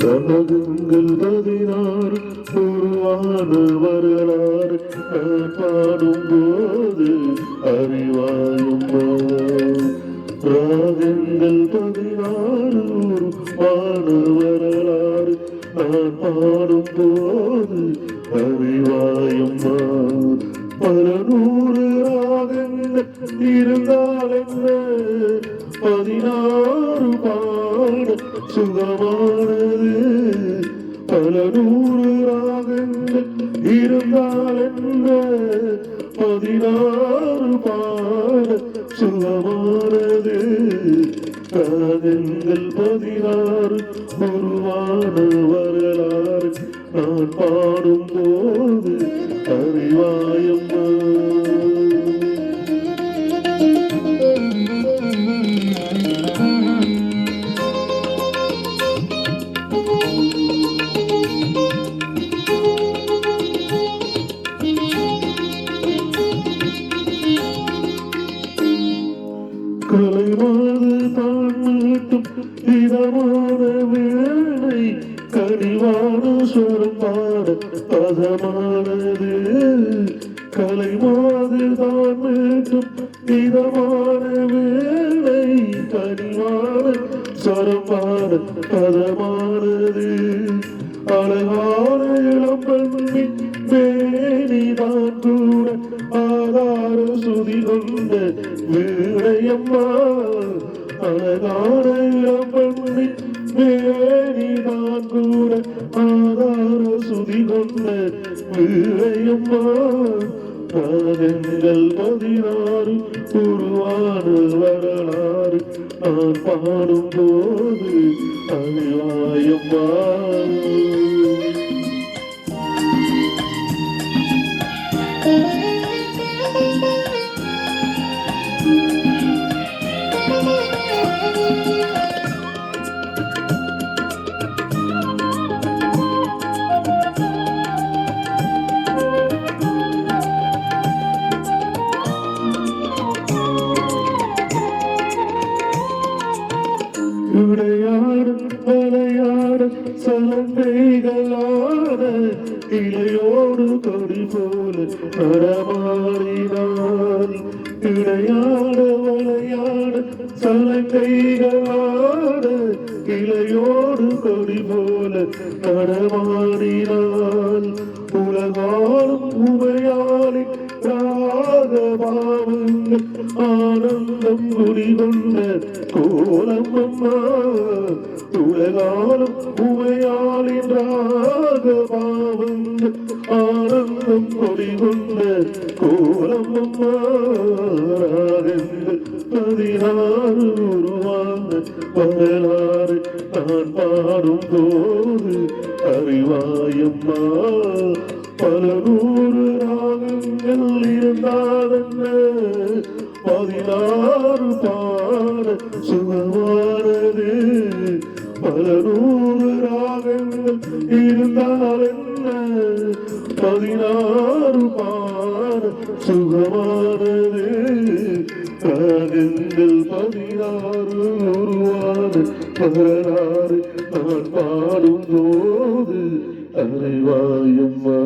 கனகங்கள் 16 உருவான வரலாறு நான் பாடும்போது அறிவாயுமா. ராகங்கள் 16 உருவான வரலாறு நான் பாடும்போது அறிவாயுமா. பல நூறு ராகங்கள் இருந்தால் என்ன, 16 பாட சுகமானது. பல நூறு ராகங்கள் இருந்தால் என்ன, 16 பாட சுகமானது. ராகங்கள் 16 உருவான வரலாறு நான் பாடும்போது அறிவாயம்மா. கலைமாது தான் மீட்டும் இதமான வேளை, கனிவான சொல் பாட பதமானது. கலைமாது தான் மீட்டும் இதமான வேளை, கனிவான சொல் பாட பதமானது. அழகான இளம்பெண்ணி வேணிதான் கூட ஆதார சுதி கொண்ட வீணையம்மா. அழகான இளம்பெண்ணி வேணிதான் கூட ஆதார சுதி கொண்ட வீணையம்மா. ராகங்கள் 16 உருவான வரலாறு நான் பாடும்போது அறிவாயம்மா. விளையாடும் விளையாடும் சலங்கைகளான இலையோடு கொடி போல நடமாடினான். விளையாட விளையாட சலங்கைகளான இலையோடு கொடி போல நடமாடினான். உலகாலும் உமையாளி ராகபாவங்கள் ஆனந்தம் குடிகொண்ட கோலமம்மா. உலகாலும் உமையாளின் ராகபாவங்கள் ஆனந்தம் குடிகொண்ட கோலமம்மா. ராகங்கள் 16 உருவான வரலாறு நான் பாடும்போது அறிவாயம்மா. பல நூறு ராகங்கள் இருந்தாலென்ன, 16 பாட சுகமானது. பல நூறு ராகங்கள் இருந்தாலென்ன, 16 பாட சுகமானது. ராகங்கள் 16 உருவான வரலாறு நான் பாடும்போது அறிவாயம்மா.